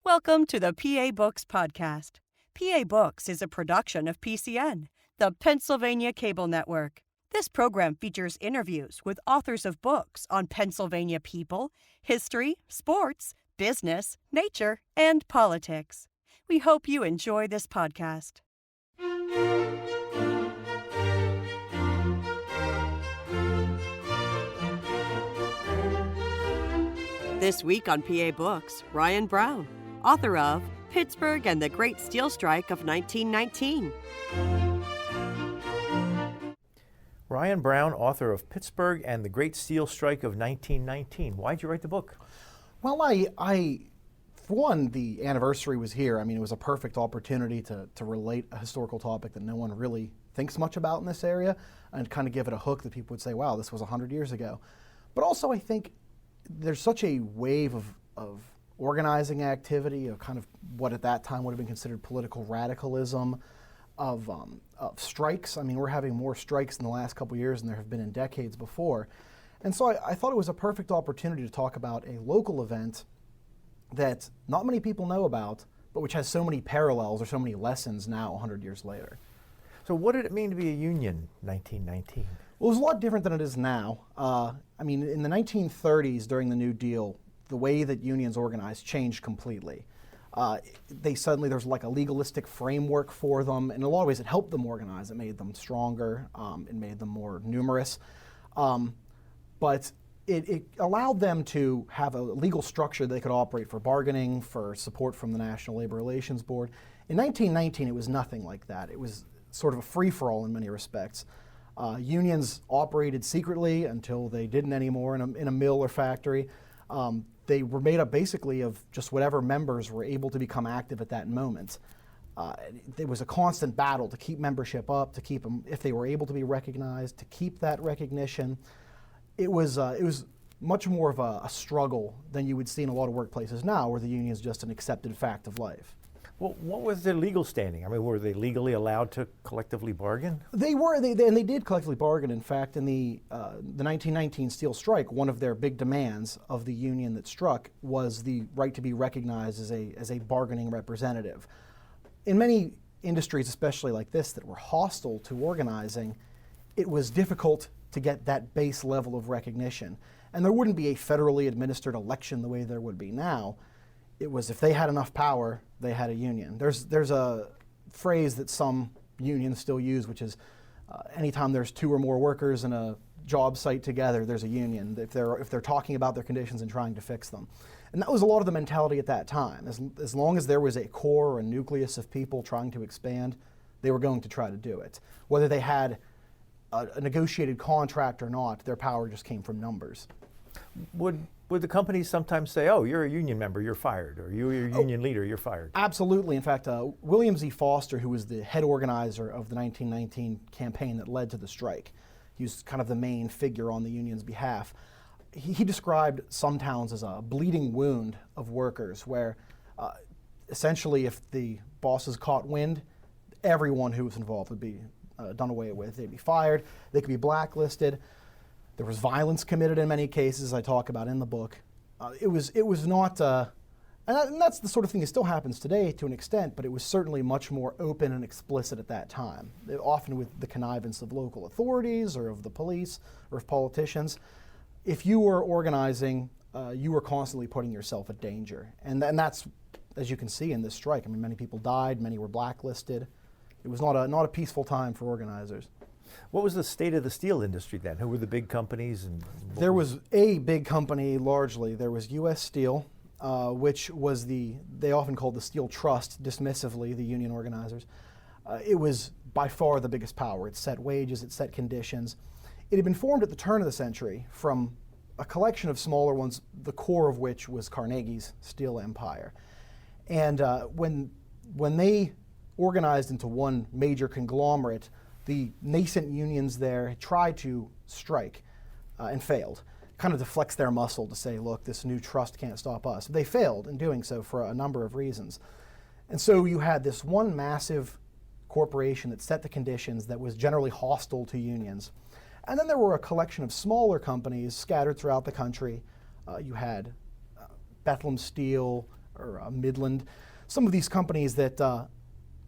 Welcome to the PA Books Podcast. PA Books is a production of PCN, the Pennsylvania Cable Network. This program features interviews with authors of books on Pennsylvania people, history, sports, business, nature, and politics. We hope you enjoy this podcast. This week on PA Books, Ryan Brown, author of Pittsburgh and the Great Steel Strike of 1919. Ryan Brown, author of Pittsburgh and the Great Steel Strike of 1919. Why'd you write the book? Well, I for one, the anniversary was here. I mean, it was a perfect opportunity to relate a historical topic that no one really thinks much about in this area and kind of give it a hook that people would say, wow, this was 100 years ago. But also, I think there's such a wave of organizing activity, of kind of what at that time would have been considered political radicalism, of strikes. I mean, we're having more strikes in the last couple of years than there have been in decades before. And so I thought it was a perfect opportunity to talk about a local event that not many people know about, but which has so many parallels or so many lessons now 100 years later. So what did it mean to be a union in 1919? Well, it was a lot different than it is now. I mean, in the 1930s, during the New Deal, the way that unions organized changed completely. There was like a legalistic framework for them. In a lot of ways, it helped them organize. It made them stronger. It made them more numerous. But it allowed them to have a legal structure they could operate for bargaining, for support from the National Labor Relations Board. In 1919, it was nothing like that. It was sort of a free-for-all in many respects. Unions operated secretly until they didn't anymore in a mill or factory. They were made up basically of just whatever members were able to become active at that moment. There was a constant battle to keep membership up, to keep them, if they were able to be recognized, to keep that recognition. It was much more of a struggle than you would see in a lot of workplaces now, where the union is just an accepted fact of life. Well, what was their legal standing? I mean, were they legally allowed to collectively bargain? They were, and they did collectively bargain. In fact, in the 1919 steel strike, one of their big demands of the union that struck was the right to be recognized as a bargaining representative. In many industries, especially like this, that were hostile to organizing, it was difficult to get that base level of recognition. And there wouldn't be a federally administered election the way there would be now. It was if they had enough power, they had a union. There's a phrase that some unions still use, which is anytime there's two or more workers in a job site together, there's a union, if they're talking about their conditions and trying to fix them. And that was a lot of the mentality at that time. As long as there was a core or a nucleus of people trying to expand, they were going to try to do it. Whether they had a negotiated contract or not, their power just came from numbers. Would the companies sometimes say, oh, you're a union member, you're fired, or you're a union leader, you're fired? Absolutely. In fact, William Z. Foster, who was the head organizer of the 1919 campaign that led to the strike, he was kind of the main figure on the union's behalf. He described some towns as a bleeding wound of workers, where essentially if the bosses caught wind, everyone who was involved would be done away with. They'd be fired, they could be blacklisted. There was violence committed in many cases, I talk about in the book. It was not, and that's the sort of thing that still happens today to an extent, but it was certainly much more open and explicit at that time, often with the connivance of local authorities or of the police or of politicians. If you were organizing, you were constantly putting yourself at danger. And that's, as you can see in this strike, I mean, many people died, many were blacklisted. It was not a peaceful time for organizers. What was the state of the steel industry then? Who were the big companies? There was a big company largely. There was U.S. Steel, which was they often called the Steel Trust, dismissively, the union organizers. It was by far the biggest power. It set wages, it set conditions. It had been formed at the turn of the century from a collection of smaller ones, the core of which was Carnegie's steel empire. And when they organized into one major conglomerate, the nascent unions there tried to strike and failed, kind of to flex their muscle to say, look, this new trust can't stop us. They failed in doing so for a number of reasons. And so you had this one massive corporation that set the conditions that was generally hostile to unions. And then there were a collection of smaller companies scattered throughout the country. You had Bethlehem Steel, or Midland, some of these companies that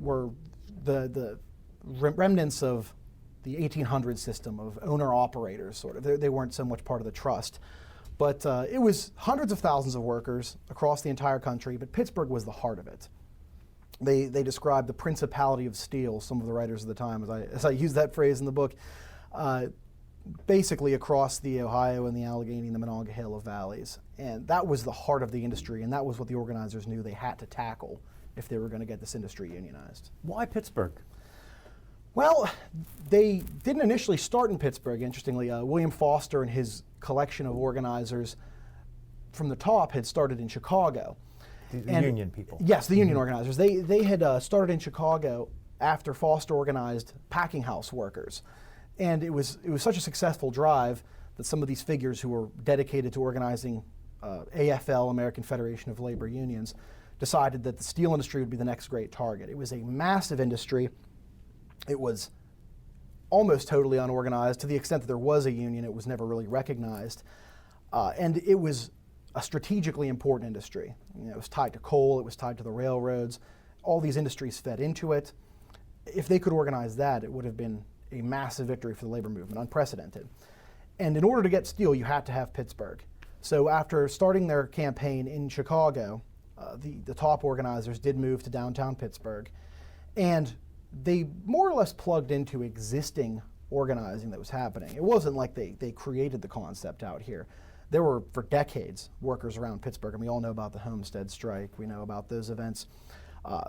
were the remnants of the 1800 system of owner-operators, sort of. They weren't so much part of the trust. But it was hundreds of thousands of workers across the entire country, but Pittsburgh was the heart of it. They described the principality of steel, some of the writers of the time, as I use that phrase in the book, basically across the Ohio and the Allegheny and the Monongahela valleys. And that was the heart of the industry, and that was what the organizers knew they had to tackle if they were going to get this industry unionized. Why Pittsburgh? Well, they didn't initially start in Pittsburgh, interestingly. William Foster and his collection of organizers from the top had started in Chicago. The union people. Yes, the union organizers. They had started in Chicago after Foster organized packing house workers. And it was such a successful drive that some of these figures who were dedicated to organizing AFL, American Federation of Labor Unions, decided that the steel industry would be the next great target. It was a massive industry. It was almost totally unorganized. To the extent that there was a union, it was never really recognized. And it was a strategically important industry. It was tied to coal, it was tied to the railroads. All these industries fed into it. If they could organize that, it would have been a massive victory for the labor movement, unprecedented. And in order to get steel, you had to have Pittsburgh. So after starting their campaign in Chicago, the top organizers did move to downtown Pittsburgh, and they more or less plugged into existing organizing that was happening. It wasn't like they created the concept out here. There were, for decades, workers around Pittsburgh, and we all know about the Homestead strike. We know about those events.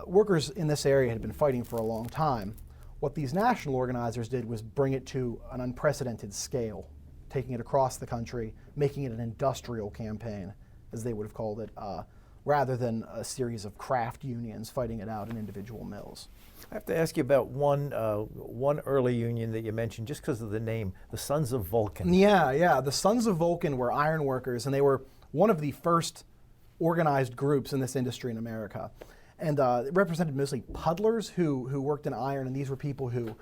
Workers in this area had been fighting for a long time. What these national organizers did was bring it to an unprecedented scale, taking it across the country, making it an industrial campaign, as they would have called it, rather than a series of craft unions fighting it out in individual mills. I have to ask you about one early union that you mentioned, just because of the name, the Sons of Vulcan. Yeah. The Sons of Vulcan were iron workers, and they were one of the first organized groups in this industry in America. And it represented mostly puddlers who worked in iron, and these were people who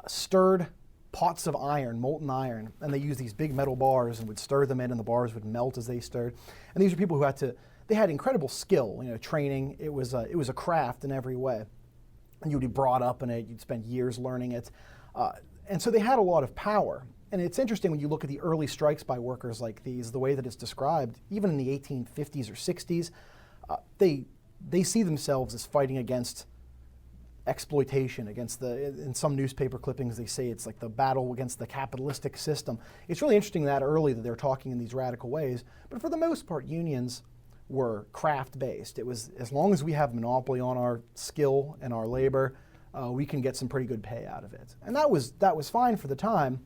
stirred pots of iron, molten iron, and they used these big metal bars and would stir them in, and the bars would melt as they stirred. And these were people who they had incredible skill, training. It was a craft in every way. And you'd be brought up in it, you'd spend years learning it. And so they had a lot of power. And it's interesting when you look at the early strikes by workers like these, the way that it's described, even in the 1850s or 60s, they see themselves as fighting against exploitation, in some newspaper clippings they say it's like the battle against the capitalistic system. It's really interesting that early that they're talking in these radical ways, but for the most part unions were craft-based. It was, as long as we have monopoly on our skill and our labor, we can get some pretty good pay out of it. And that was fine for the time,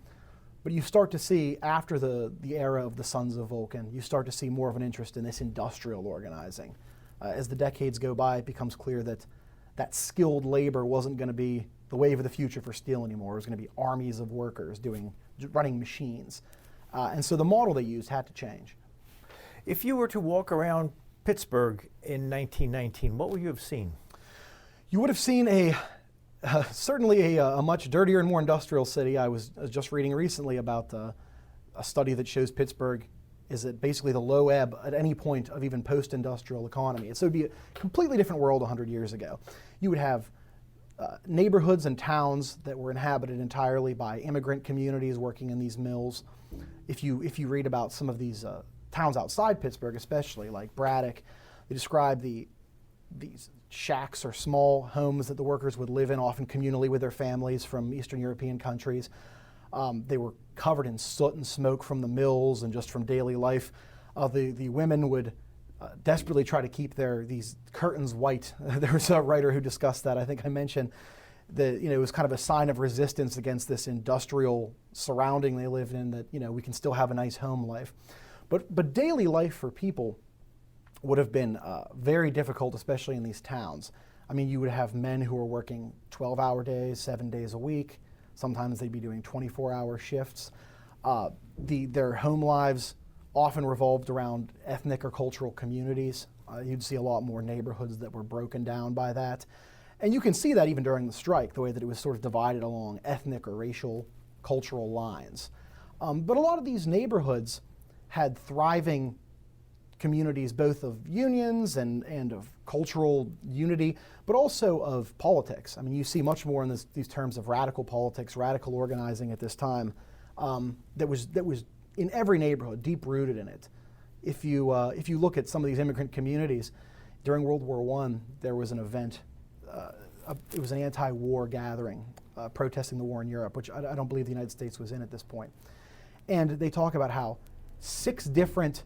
but you start to see, after the era of the Sons of Vulcan, you start to see more of an interest in this industrial organizing. As the decades go by, it becomes clear that skilled labor wasn't going to be the wave of the future for steel anymore. It was going to be armies of workers running machines. And so the model they used had to change. If you were to walk around Pittsburgh in 1919, what would you have seen? You would have seen certainly a much dirtier and more industrial city. I was just reading recently about a study that shows Pittsburgh is at basically the low ebb at any point of even post-industrial economy. So it would be a completely different world 100 years ago. You would have neighborhoods and towns that were inhabited entirely by immigrant communities working in these mills. If you read about some of these towns outside Pittsburgh, especially like Braddock, they describe these shacks or small homes that the workers would live in, often communally with their families from Eastern European countries. They were covered in soot and smoke from the mills and just from daily life. The women would desperately try to keep these curtains white. There was a writer who discussed that. I think I mentioned that it was kind of a sign of resistance against this industrial surrounding they lived in, that we can still have a nice home life. But daily life for people would have been very difficult, especially in these towns. I mean, you would have men who were working 12-hour days, 7 days a week. Sometimes they'd be doing 24-hour shifts. Their home lives often revolved around ethnic or cultural communities. You'd see a lot more neighborhoods that were broken down by that. And you can see that even during the strike, the way that it was sort of divided along ethnic or racial, cultural lines. But a lot of these neighborhoods had thriving communities, both of unions and of cultural unity, but also of politics. I mean, you see much more in these terms of radical politics, radical organizing at this time, that was in every neighborhood, deep rooted in it. If you look at some of these immigrant communities, during World War I, there was an event. It was an anti-war gathering protesting the war in Europe, which I don't believe the United States was in at this point. And they talk about how 6 different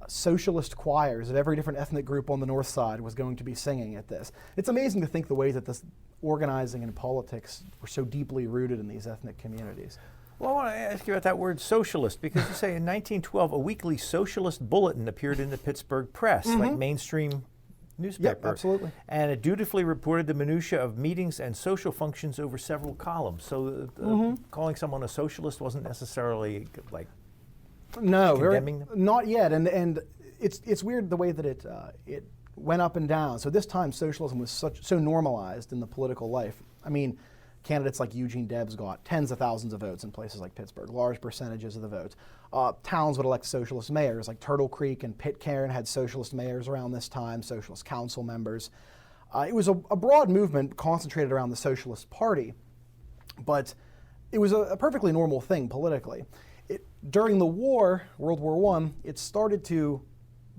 socialist choirs of every different ethnic group on the north side was going to be singing at this. It's amazing to think the way that this organizing and politics were so deeply rooted in these ethnic communities. Well, I want to ask you about that word socialist, because you say in 1912 a weekly socialist bulletin appeared in the Pittsburgh press, like mainstream newspaper. Yep, absolutely. And it dutifully reported the minutiae of meetings and social functions over several columns. So calling someone a socialist wasn't necessarily like condemning them? Not yet. And it's weird the way that it went up and down. So this time socialism was so normalized in the political life. I mean, candidates like Eugene Debs got tens of thousands of votes in places like Pittsburgh, large percentages of the votes. Towns would elect socialist mayors, like Turtle Creek and Pitcairn had socialist mayors around this time, socialist council members. It was a broad movement concentrated around the Socialist Party, but it was a perfectly normal thing politically. During the war, World War I, it started to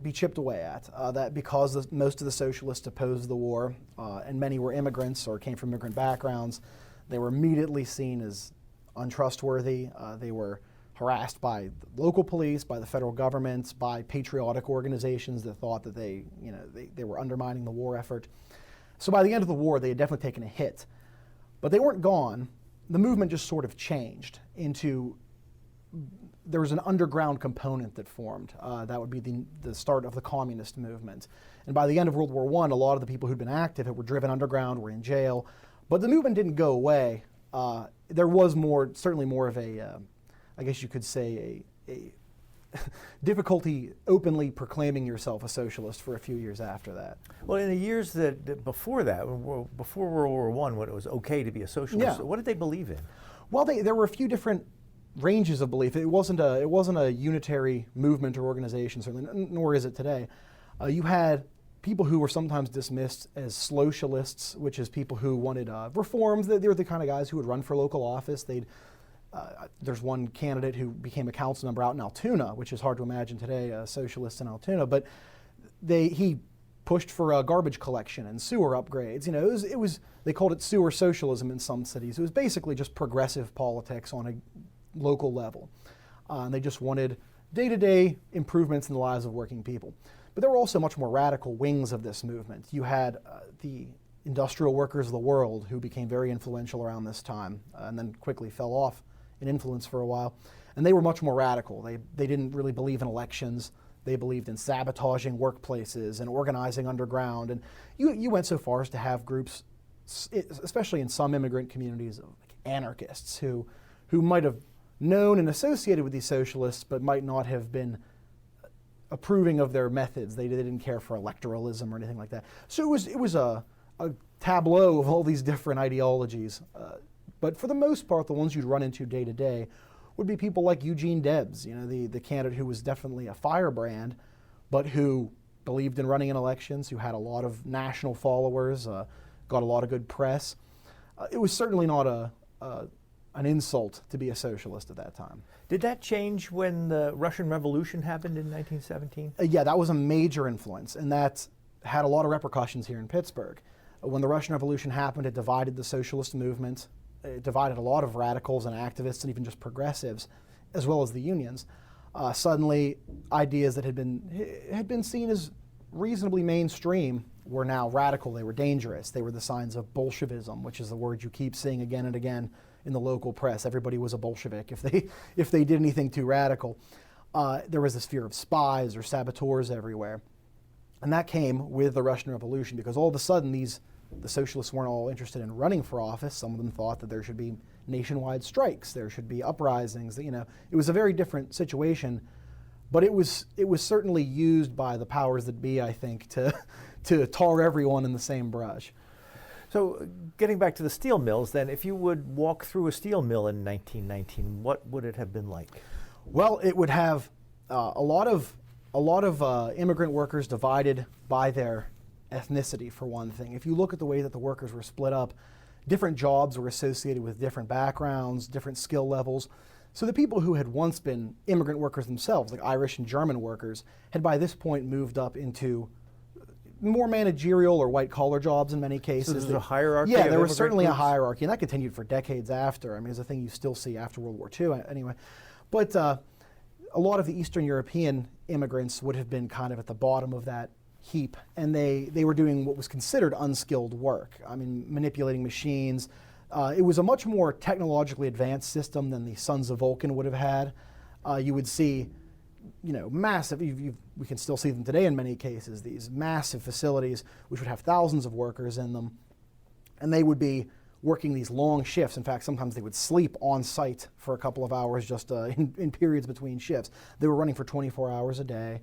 be chipped away at, that because most of the socialists opposed the war, and many were immigrants or came from immigrant backgrounds. They were immediately seen as untrustworthy. They were harassed by the local police, by the federal government, by patriotic organizations that thought that they were undermining the war effort. So by the end of the war, they had definitely taken a hit. But they weren't gone. The movement just sort of changed into, there was an underground component that formed. That would be the start of the communist movement. And by the end of World War I, a lot of the people who'd been active were driven underground, were in jail. But the movement didn't go away. There was certainly more of a, I guess you could say, a difficulty openly proclaiming yourself a socialist for a few years after that. Well, in the years before that, before World War I, when it was okay to be a socialist, what did they believe in? Well, there were a few different ranges of belief. It wasn't a unitary movement or organization, certainly, nor is it today. You had people who were sometimes dismissed as socialists, which is people who wanted reforms. They were the kind of guys who would run for local office. There's one candidate who became a council member out in Altoona, which is hard to imagine today, a socialist in Altoona, but he pushed for garbage collection and sewer upgrades. It was they called it sewer socialism in some cities. It was basically just progressive politics on a local level. And they just wanted day-to-day improvements in the lives of working people. But there were also much more radical wings of this movement. You had the industrial workers of the world who became very influential around this time and then quickly fell off in influence for a while. And they were much more radical. They didn't really believe in elections. They believed in sabotaging workplaces and organizing underground. And you went so far as to have groups, especially in some immigrant communities, like anarchists who might have known and associated with these socialists but might not have been approving of their methods. They didn't care for electoralism or anything like that. So it was a tableau of all these different ideologies. But for the most part, the ones you'd run into day to day would be people like Eugene Debs, the candidate who was definitely a firebrand, but who believed in running in elections, who had a lot of national followers, got a lot of good press. It was certainly not an insult to be a socialist at that time. Did that change when the Russian Revolution happened in 1917? Yeah, that was a major influence, and that had a lot of repercussions here in Pittsburgh. When the Russian Revolution happened, it divided the socialist movement. It divided a lot of radicals and activists and even just progressives, as well as the unions. Suddenly, ideas that had been seen as reasonably mainstream were now radical. They were dangerous. They were the signs of Bolshevism, which is the word you keep seeing again and again in the local press. Everybody was a Bolshevik if they did anything too radical. There was this fear of spies or saboteurs everywhere. And that came with the Russian Revolution, because all of a sudden the socialists weren't all interested in running for office. Some of them thought that there should be nationwide strikes, there should be uprisings. It was a very different situation, but it was certainly used by the powers that be, I think, to tar everyone in the same brush. So getting back to the steel mills then, if you would walk through a steel mill in 1919, what would it have been like? Well, it would have a lot of a lot of immigrant workers divided by their ethnicity, for one thing. If you look at the way that the workers were split up, different jobs were associated with different backgrounds, different skill levels. So the people who had once been immigrant workers themselves, like Irish and German workers, had by this point moved up into more managerial or white-collar jobs in many cases. So there's a hierarchy? Yeah, there was immigrant certainly groups? a hierarchy, and that continued for decades after. I mean, it's a thing you still see after World War II anyway. But a lot of the Eastern European immigrants would have been kind of at the bottom of that heap, and they were doing what was considered unskilled work. I mean, manipulating machines. It was a much more technologically advanced system than the Sons of Vulcan would have had. You would see, massive, we can still see them today in many cases, these massive facilities which would have thousands of workers in them, and they would be working these long shifts. In fact, sometimes they would sleep on site for a couple of hours just in periods between shifts. They were running for 24 hours a day,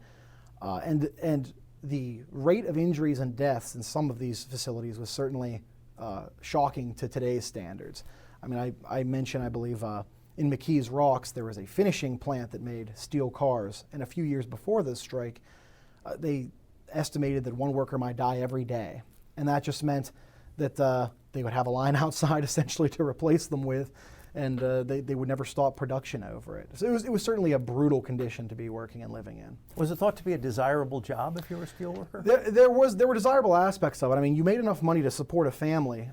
and the rate of injuries and deaths in some of these facilities was certainly shocking to today's standards. I mean, I mentioned, I believe, in McKee's Rocks, there was a finishing plant that made steel cars, and a few years before this strike, they estimated that one worker might die every day, and that just meant that they would have a line outside essentially to replace them with, and they would never stop production over it. So it was certainly a brutal condition to be working and living in. Was it thought to be a desirable job if you were a steel worker? There were desirable aspects of it. I mean, you made enough money to support a family,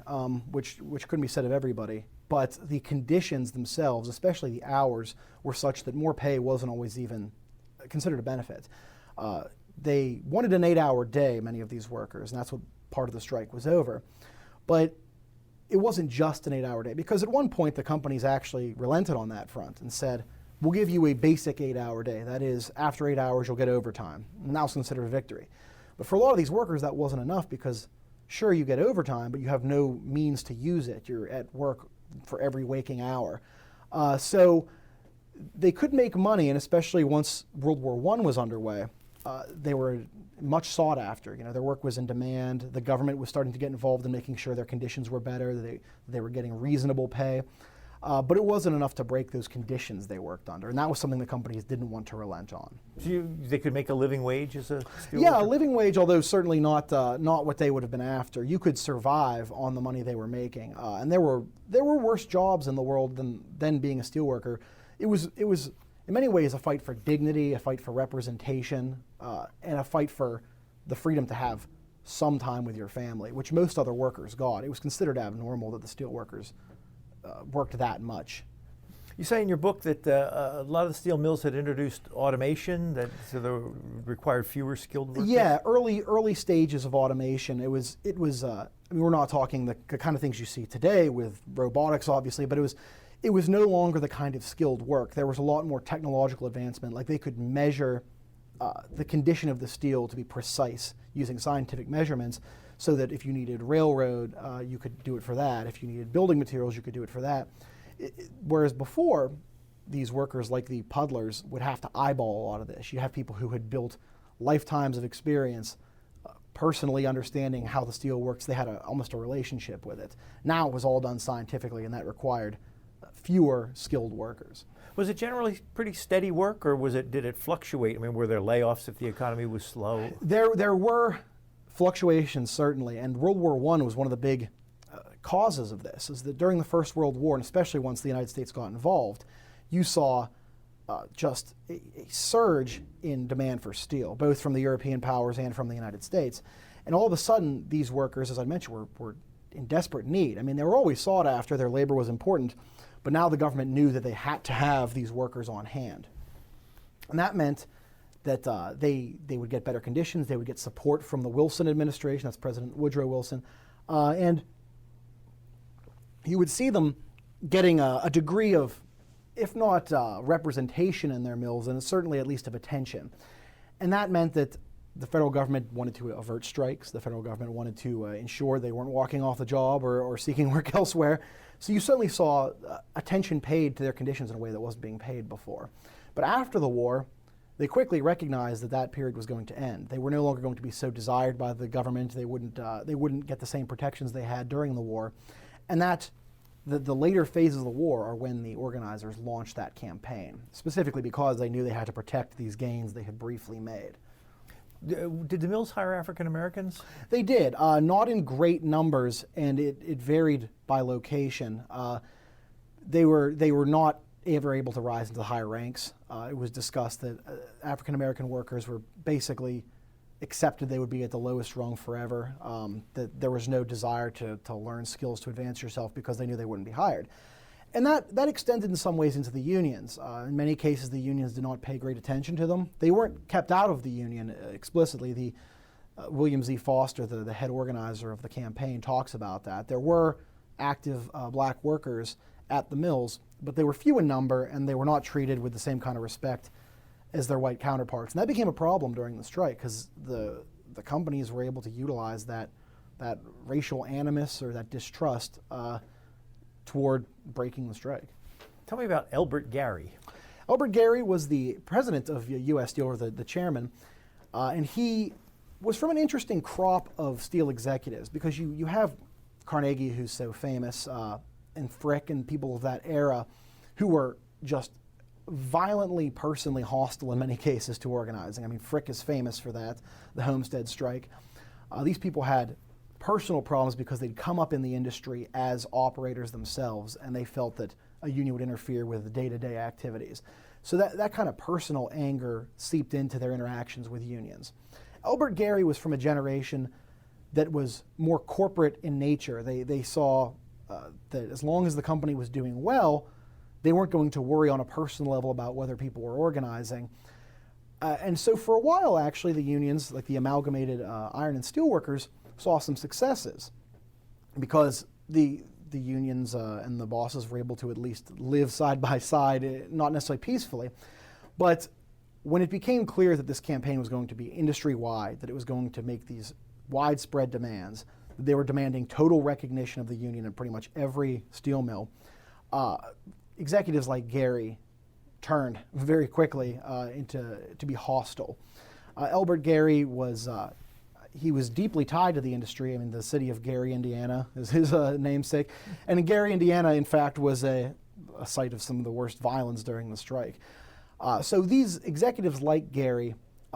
which couldn't be said of everybody. But the conditions themselves, especially the hours, were such that more pay wasn't always even considered a benefit. They wanted an 8-hour day, many of these workers, and that's what part of the strike was over. But it wasn't just an 8-hour day, because at one point the companies actually relented on that front and said, we'll give you a basic 8-hour day. That is, after 8 hours, you'll get overtime. And that was considered a victory. But for a lot of these workers, that wasn't enough, because sure, you get overtime, but you have no means to use it. You're at work for every waking hour. So they could make money, and especially once World War I was underway, they were much sought after. Their work was in demand. The government was starting to get involved in making sure their conditions were better. They were getting reasonable pay. But it wasn't enough to break those conditions they worked under, and that was something the companies didn't want to relent on. So they could make a living wage as a steel Yeah, worker? a living wage, although certainly not what they would have been after. You could survive on the money they were making, and there were worse jobs in the world than being a steelworker. It was in many ways a fight for dignity, a fight for representation, and a fight for the freedom to have some time with your family, which most other workers got. It was considered abnormal that the steelworkers worked that much. You say in your book that a lot of the steel mills had introduced automation, so they required fewer skilled workers? Yeah, early stages of automation. It was. I mean, we're not talking the kind of things you see today with robotics, obviously, but it was no longer the kind of skilled work. There was a lot more technological advancement. Like they could measure the condition of the steel to be precise using scientific measurements, so that if you needed railroad, you could do it for that. If you needed building materials, you could do it for that. Whereas before, these workers like the puddlers would have to eyeball a lot of this. You have people who had built lifetimes of experience, personally understanding how the steel works. They had almost a relationship with it. Now it was all done scientifically, and that required fewer skilled workers. Was it generally pretty steady work, or did it fluctuate? I mean, were there layoffs if the economy was slow? There were fluctuations, certainly, and World War I was one of the big causes of this, is that during the First World War, and especially once the United States got involved, you saw just a surge in demand for steel, both from the European powers and from the United States. And all of a sudden, these workers, as I mentioned, were in desperate need. I mean, they were always sought after, their labor was important, but now the government knew that they had to have these workers on hand. And that meant that they would get better conditions, they would get support from the Wilson administration, that's President Woodrow Wilson, and you would see them getting a degree of, if not representation in their mills, and certainly at least of attention. And that meant that the federal government wanted to avert strikes, the federal government wanted to ensure they weren't walking off the job or seeking work elsewhere. So you certainly saw attention paid to their conditions in a way that wasn't being paid before. But after the war, they quickly recognized that that period was going to end. They were no longer going to be so desired by the government. They wouldn't get the same protections they had during the war. And that the later phases of the war are when the organizers launched that campaign, specifically because they knew they had to protect these gains they had briefly made. Did the mills hire African Americans? They did, not in great numbers, and it varied by location. They were not ever able to rise into the higher ranks. It was discussed that African American workers were basically accepted they would be at the lowest rung forever, that there was no desire to learn skills to advance yourself because they knew they wouldn't be hired. And that extended in some ways into the unions. In many cases, the unions did not pay great attention to them. They weren't kept out of the union explicitly. William Z. Foster, the head organizer of the campaign, talks about that. There were active black workers at the mills, but they were few in number, and they were not treated with the same kind of respect as their white counterparts. And that became a problem during the strike because the companies were able to utilize that racial animus or that distrust toward breaking the strike. Tell me about Elbert Gary. Elbert Gary was the president of U.S. Steel, or the chairman, and he was from an interesting crop of steel executives because you have Carnegie, who's so famous, and Frick and people of that era who were just violently, personally hostile in many cases to organizing. I mean, Frick is famous for that, the Homestead strike. These people had personal problems because they'd come up in the industry as operators themselves, and they felt that a union would interfere with the day-to-day activities. So that kind of personal anger seeped into their interactions with unions. Elbert Gary was from a generation that was more corporate in nature. They saw that as long as the company was doing well, they weren't going to worry on a personal level about whether people were organizing. And so for a while, actually, the unions, like the amalgamated iron and steel workers, saw some successes because the unions and the bosses were able to at least live side by side, not necessarily peacefully. But when it became clear that this campaign was going to be industry-wide, that it was going to make these widespread demands, that they were demanding total recognition of the union in pretty much every steel mill, executives like Gary turned very quickly to be hostile. Elbert Gary was he was deeply tied to the industry. I mean, the city of Gary, Indiana is his namesake. And in Gary, Indiana, in fact, was a site of some of the worst violence during the strike. So these executives like Gary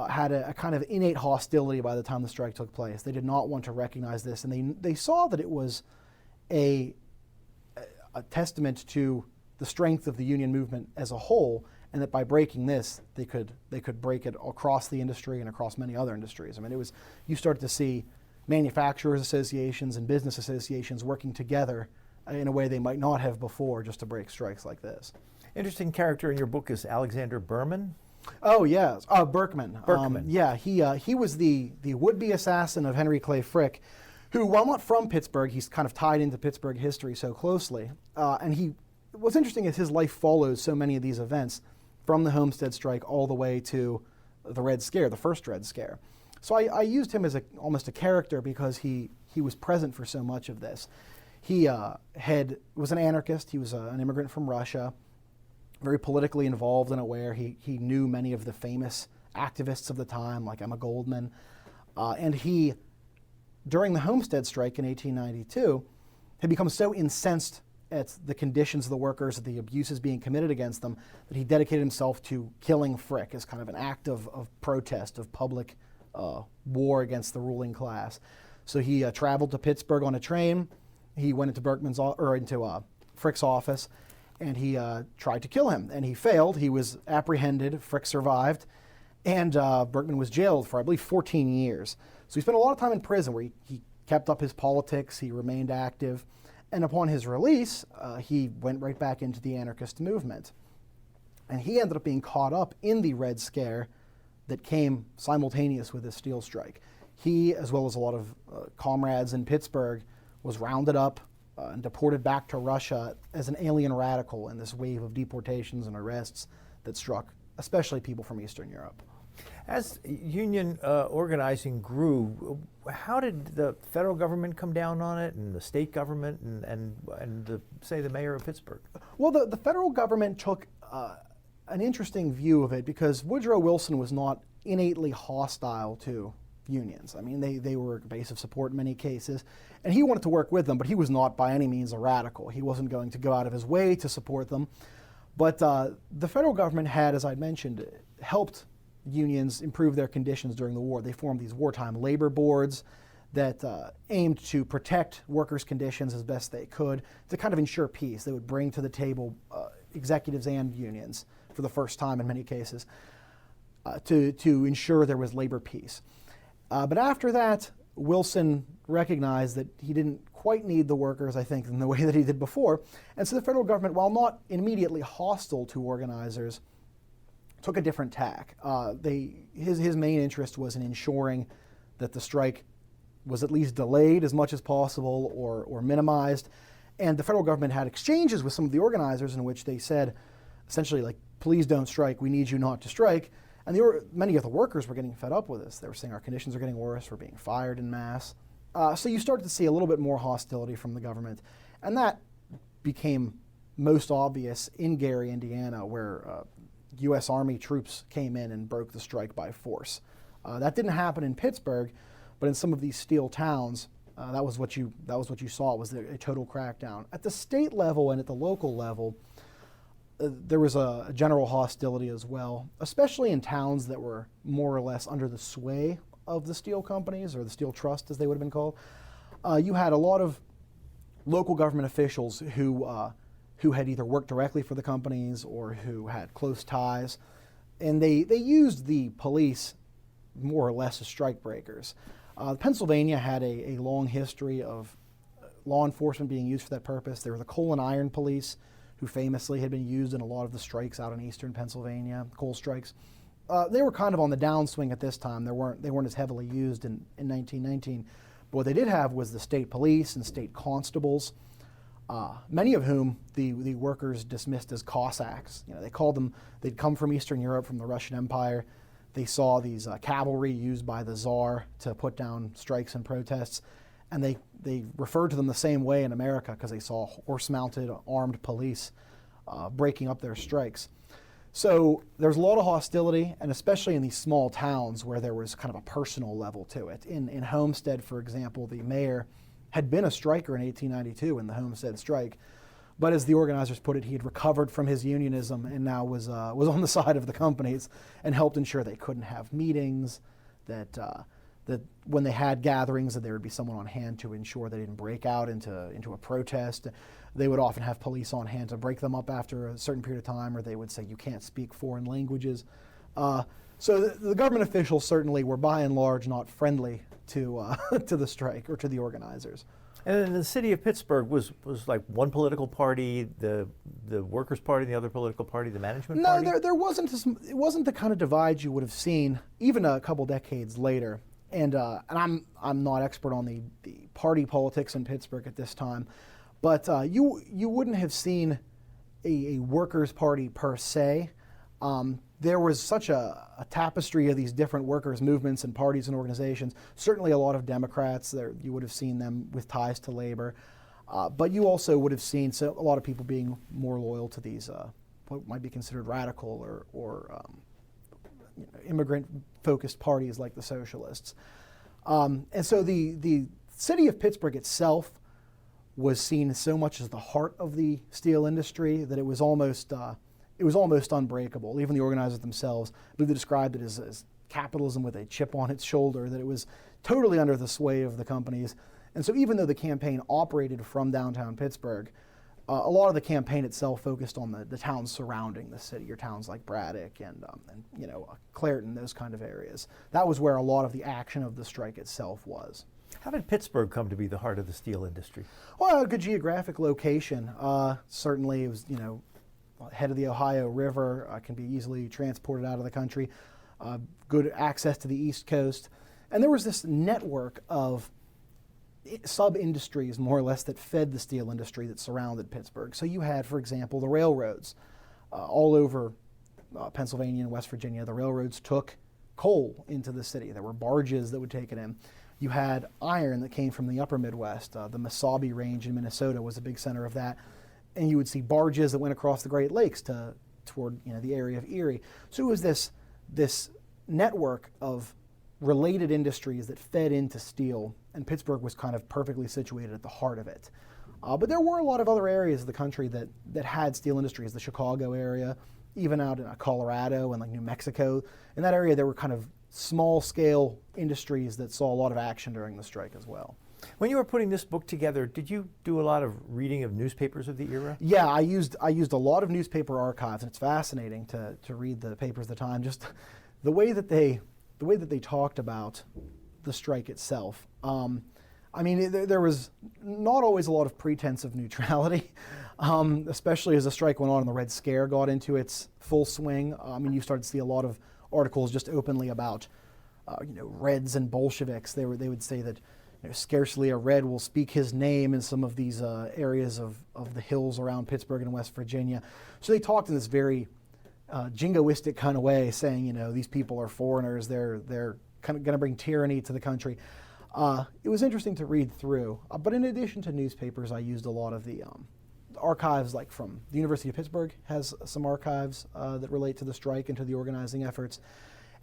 had a kind of innate hostility by the time the strike took place. They did not want to recognize this, and they saw that it was a testament to the strength of the union movement as a whole, and that by breaking this, they could break it across the industry and across many other industries. I mean, you started to see manufacturers associations and business associations working together in a way they might not have before just to break strikes like this. Interesting character in your book is Alexander Berman. Oh, yes, Berkman. Berkman. Yeah, he was the would-be assassin of Henry Clay Frick, who, while not from Pittsburgh, he's kind of tied into Pittsburgh history so closely. And what's interesting is his life follows so many of these events, from the Homestead strike all the way to the Red Scare, the first Red Scare. So I used him as almost a character because he was present for so much of this. He was an anarchist. He was an immigrant from Russia, very politically involved and aware. He knew many of the famous activists of the time, like Emma Goldman. And he, during the Homestead strike in 1892, had become so incensed at the conditions of the workers, the abuses being committed against them, that he dedicated himself to killing Frick as kind of an act of protest, of public war against the ruling class. So he traveled to Pittsburgh on a train. He went into Frick's office, and he tried to kill him, and he failed. He was apprehended. Frick survived, and Berkman was jailed for, I believe, 14 years. So he spent a lot of time in prison where he kept up his politics. He remained active. And upon his release, he went right back into the anarchist movement. And he ended up being caught up in the Red Scare that came simultaneous with the steel strike. He, as well as a lot of comrades in Pittsburgh, was rounded up and deported back to Russia as an alien radical in this wave of deportations and arrests that struck especially people from Eastern Europe. As union organizing grew, how did the federal government come down on it, and the state government, and say the mayor of Pittsburgh? Well, the federal government took an interesting view of it because Woodrow Wilson was not innately hostile to unions. I mean, they were a base of support in many cases, and he wanted to work with them, but he was not by any means a radical. He wasn't going to go out of his way to support them. But the federal government had, as I mentioned, helped unions improve their conditions during the war. They formed these wartime labor boards that aimed to protect workers' conditions as best they could to kind of ensure peace. They would bring to the table executives and unions for the first time in many cases to ensure there was labor peace. But after that, Wilson recognized that he didn't quite need the workers, I think, in the way that he did before. And so the federal government, while not immediately hostile to organizers, took a different tack. His main interest was in ensuring that the strike was at least delayed as much as possible or minimized. And the federal government had exchanges with some of the organizers in which they said, essentially, like, please don't strike, we need you not to strike. And many of the workers were getting fed up with this. They were saying our conditions are getting worse, we're being fired en masse. So you started to see a little bit more hostility from the government. And that became most obvious in Gary, Indiana, where U.S. Army troops came in and broke the strike by force. That didn't happen in Pittsburgh, but in some of these steel towns, that was what you saw, was a total crackdown. At the state level and at the local level, there was a general hostility as well, especially in towns that were more or less under the sway of the steel companies, or the steel trust as they would have been called. You had a lot of local government officials who had either worked directly for the companies or who had close ties, and they used the police more or less as strike breakers. Pennsylvania had a long history of law enforcement being used for that purpose. There were the coal and iron police, who famously had been used in a lot of the strikes out in eastern Pennsylvania, coal strikes. They were kind of on the downswing at this time. They weren't as heavily used in 1919. But what they did have was the state police and state constables, many of whom the workers dismissed as Cossacks. You know, they called them, they'd come from Eastern Europe, from the Russian Empire. They saw these cavalry used by the Tsar to put down strikes and protests, and they referred to them the same way in America because they saw horse-mounted armed police breaking up their strikes. So there's a lot of hostility, and especially in these small towns where there was kind of a personal level to it. In Homestead, for example, the mayor had been a striker in 1892 in the Homestead strike, but as the organizers put it, he had recovered from his unionism and now was on the side of the companies and helped ensure they couldn't have meetings, that when they had gatherings, that there would be someone on hand to ensure they didn't break out into a protest. They would often have police on hand to break them up after a certain period of time, or they would say you can't speak foreign languages. So the government officials certainly were by and large not friendly to the strike or to the organizers. And the city of Pittsburgh was like one political party, the workers' party, the other political party, the management party? No, there wasn't. It wasn't the kind of divide you would have seen even a couple decades later. And I'm not expert on the party politics in Pittsburgh at this time, but you wouldn't have seen a workers' party per se. There was such a tapestry of these different workers' movements and parties and organizations. Certainly a lot of Democrats, there you would have seen them with ties to labor, but you also would have seen a lot of people being more loyal to these what might be considered radical or immigrant-focused parties like the socialists. And so the city of Pittsburgh itself was seen so much as the heart of the steel industry that it was almost unbreakable. Even the organizers themselves, I believe they described it as capitalism with a chip on its shoulder, that it was totally under the sway of the companies. And so even though the campaign operated from downtown Pittsburgh, a lot of the campaign itself focused on the towns surrounding the city, or towns like Braddock and Clairton, those kind of areas. That was where a lot of the action of the strike itself was. How did Pittsburgh come to be the heart of the steel industry? Well, a good geographic location. Certainly it was, head of the Ohio River, can be easily transported out of the country, good access to the East Coast. And there was this network of sub-industries, more or less, that fed the steel industry that surrounded Pittsburgh. So you had, for example, the railroads. All over Pennsylvania and West Virginia, the railroads took coal into the city. There were barges that would take it in. You had iron that came from the upper Midwest. The Mesabi Range in Minnesota was a big center of that. And you would see barges that went across the Great Lakes toward the area of Erie. So it was this network of related industries that fed into steel, and Pittsburgh was kind of perfectly situated at the heart of it. But there were a lot of other areas of the country that had steel industries, the Chicago area, even out in Colorado and like New Mexico. In that area, there were kind of small-scale industries that saw a lot of action during the strike as well. When you were putting this book together, did you do a lot of reading of newspapers of the era? Yeah, I used a lot of newspaper archives, and it's fascinating to read the papers of the time. Just the way that they talked about the strike itself. I mean, there was not always a lot of pretense of neutrality, especially as the strike went on and the Red Scare got into its full swing. I mean, you started to see a lot of articles just openly about, Reds and Bolsheviks. They would say that scarcely a Red will speak his name in some of these areas of the hills around Pittsburgh and West Virginia. So they talked in this very jingoistic kind of way, saying, these people are foreigners. They're kind of going to bring tyranny to the country. It was interesting to read through, but in addition to newspapers, I used a lot of the archives, like from the University of Pittsburgh has some archives that relate to the strike and to the organizing efforts.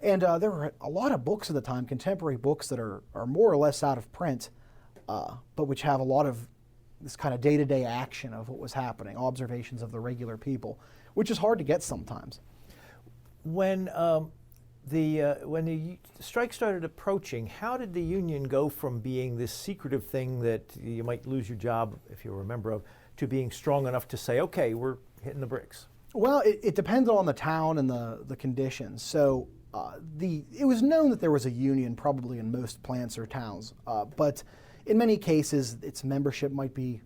And there were a lot of books at the time, contemporary books that are more or less out of print, but which have a lot of this kind of day-to-day action of what was happening, observations of the regular people, which is hard to get sometimes. When the strike started approaching, how did the union go from being this secretive thing that you might lose your job if you're a member of, to being strong enough to say, okay, we're hitting the bricks? Well, it depended on the town and the conditions. So it was known that there was a union probably in most plants or towns, but in many cases its membership might be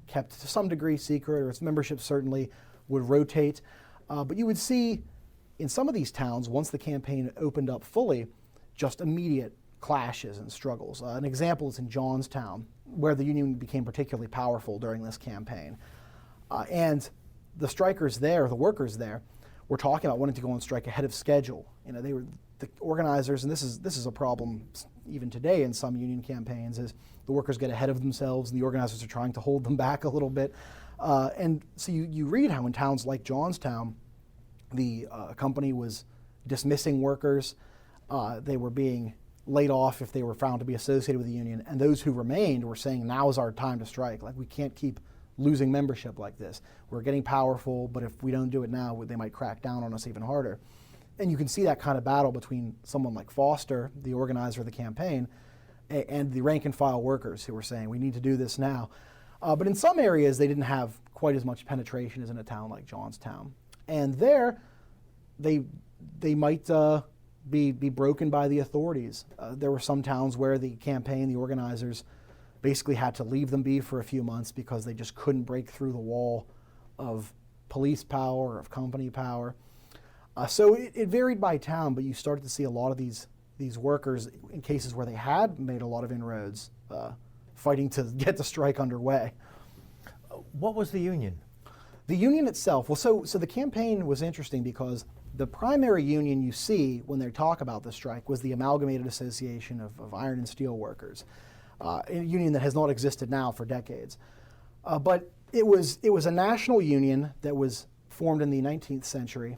kept to some degree secret, or its membership certainly would rotate. But you would see in some of these towns, once the campaign opened up fully, just immediate clashes and struggles. An example is in Johnstown, where the union became particularly powerful during this campaign. And the strikers there, the workers there, were talking about wanting to go on strike ahead of schedule. They were the organizers, and this is a problem even today in some union campaigns, is the workers get ahead of themselves and the organizers are trying to hold them back a little bit. And so you read how in towns like Johnstown, the company was dismissing workers. They were being laid off if they were found to be associated with the union, and those who remained were saying, now is our time to strike. Like, we can't keep losing membership like this. We're getting powerful, but if we don't do it now, they might crack down on us even harder. And you can see that kind of battle between someone like Foster, the organizer of the campaign, and the rank and file workers who were saying, we need to do this now. But in some areas, they didn't have quite as much penetration as in a town like Johnstown. And there, they might be broken by the authorities. There were some towns where the campaign, the organizers, basically had to leave them be for a few months because they just couldn't break through the wall of police power, of company power. So it varied by town, but you started to see a lot of these workers, in cases where they had made a lot of inroads, fighting to get the strike underway. What was the union? The union itself, well, so the campaign was interesting because the primary union you see when they talk about the strike was the Amalgamated Association of Iron and Steel Workers, a union that has not existed now for decades. But it was a national union that was formed in the 19th century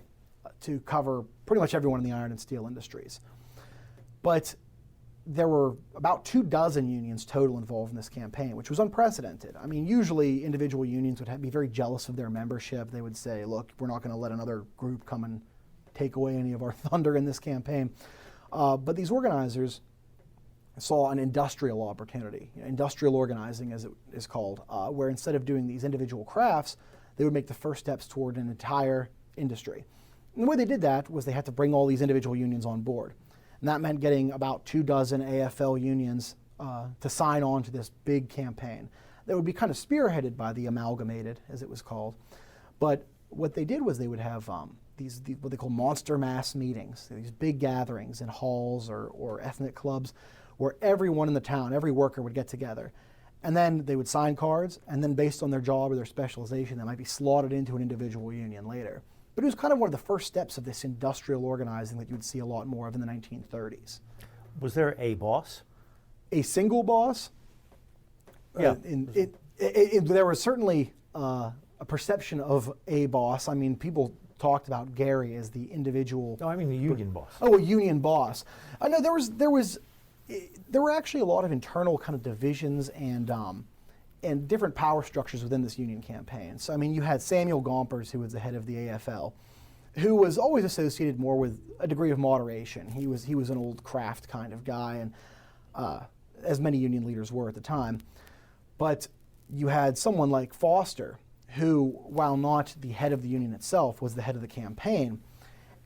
to cover pretty much everyone in the iron and steel industries. But there were about 24 unions total involved in this campaign, which was unprecedented. I mean, usually individual unions would be very jealous of their membership. They would say, look, we're not going to let another group come and take away any of our thunder in this campaign. But these organizers saw an industrial opportunity, industrial organizing as it is called, where instead of doing these individual crafts, they would make the first steps toward an entire industry. And the way they did that was they had to bring all these individual unions on board. And that meant getting about 24 AFL unions to sign on to this big campaign that would be kind of spearheaded by the Amalgamated, as it was called. But what they did was they would have these what they call monster mass meetings, these big gatherings in halls or ethnic clubs where everyone in the town, every worker would get together. And then they would sign cards, and then based on their job or their specialization, they might be slotted into an individual union later. But it was kind of one of the first steps of this industrial organizing that you would see a lot more of in the 1930s. Was there a boss? A single boss? Yeah. There was certainly a perception of a boss. I mean, people talked about Gary as the individual. No, I mean the union boss. Oh, a union boss. I know there were actually a lot of internal kind of divisions and different power structures within this union campaign. So I mean, you had Samuel Gompers, who was the head of the AFL, who was always associated more with a degree of moderation. He was an old craft kind of guy, and as many union leaders were at the time. But you had someone like Foster, who, while not the head of the union itself, was the head of the campaign.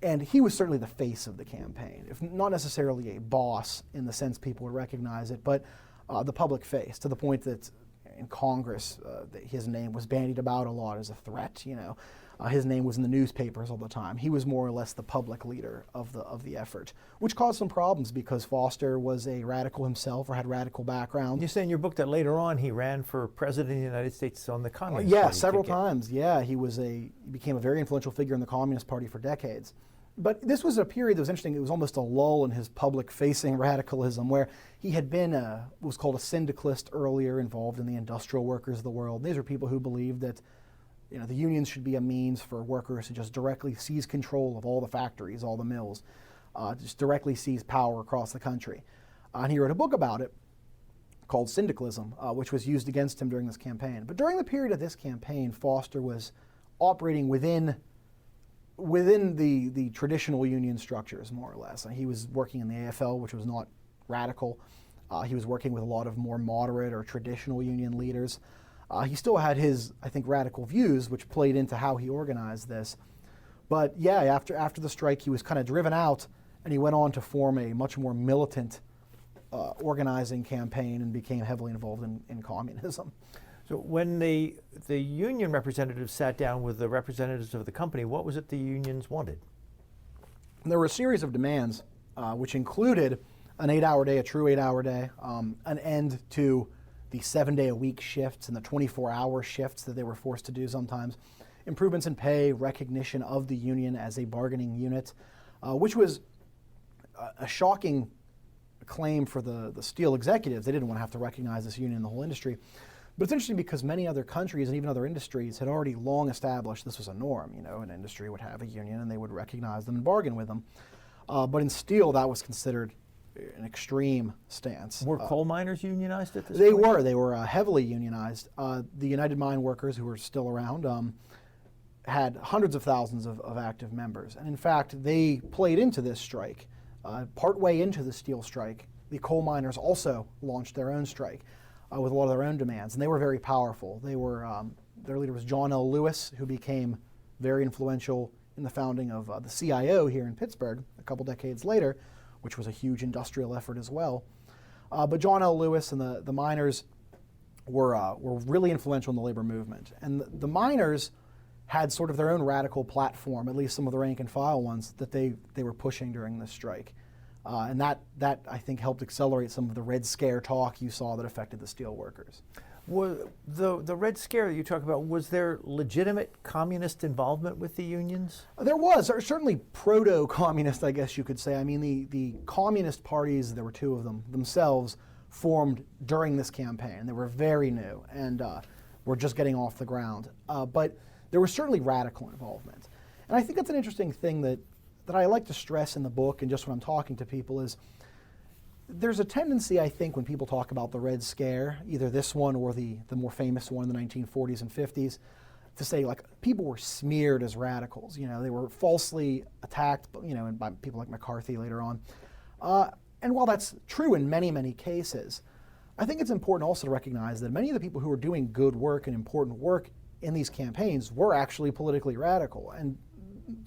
And he was certainly the face of the campaign, if not necessarily a boss in the sense people would recognize it, but the public face, to the point that in Congress, his name was bandied about a lot as a threat. His name was in the newspapers all the time. He was more or less the public leader of the effort, which caused some problems because Foster was a radical himself or had radical background. You say in your book that later on he ran for president of the United States on the Communist Party. Yeah, Party several ticket. times. Yeah, he became a very influential figure in the Communist Party for decades. But this was a period that was interesting. It was almost a lull in his public-facing radicalism, where he had been what was called a syndicalist earlier, involved in the industrial workers of the world. These are people who believed that the unions should be a means for workers to just directly seize control of all the factories, all the mills, just directly seize power across the country. And he wrote a book about it called Syndicalism, which was used against him during this campaign. But during the period of this campaign, Foster was operating within the traditional union structures, more or less. He was working in the AFL, which was not radical. He was working with a lot of more moderate or traditional union leaders. He still had his, I think, radical views, which played into how he organized this. But yeah, after the strike, he was kind of driven out, and he went on to form a much more militant organizing campaign and became heavily involved in communism. So when the union representatives sat down with the representatives of the company, what was it the unions wanted? There were a series of demands, which included an 8-hour day, a true 8-hour day, an end to the 7-day-a-week shifts and the 24-hour shifts that they were forced to do sometimes, improvements in pay, recognition of the union as a bargaining unit, which was a shocking claim for the steel executives. They didn't want to have to recognize this union in the whole industry. But it's interesting because many other countries and even other industries had already long established this was a norm. An industry would have a union and they would recognize them and bargain with them. But in steel, that was considered an extreme stance. Were coal miners unionized at this point? They were heavily unionized. The United Mine Workers, who were still around, had hundreds of thousands of active members. And in fact, they played into this strike. Partway into the steel strike, the coal miners also launched their own strike with a lot of their own demands, and they were very powerful. They were their leader was John L. Lewis, who became very influential in the founding of the CIO here in Pittsburgh a couple decades later, which was a huge industrial effort as well. But John L. Lewis and the miners were really influential in the labor movement, and the miners had sort of their own radical platform, at least some of the rank and file ones that they were pushing during this strike. And that I think helped accelerate some of the Red Scare talk you saw that affected the steel workers. The Red Scare that you talk about, was there legitimate communist involvement with the unions? There was, certainly proto-communist, I guess you could say. I mean, the communist parties, there were two of them, themselves formed during this campaign. They were very new and were just getting off the ground. But there was certainly radical involvement. And I think that's an interesting thing that I like to stress in the book and just when I'm talking to people is there's a tendency, I think, when people talk about the Red Scare, either this one or the more famous one in the 1940s and 50s, to say like people were smeared as radicals. They were falsely attacked, and by people like McCarthy later on. And while that's true in many, many cases, I think it's important also to recognize that many of the people who were doing good work and important work in these campaigns were actually politically radical. And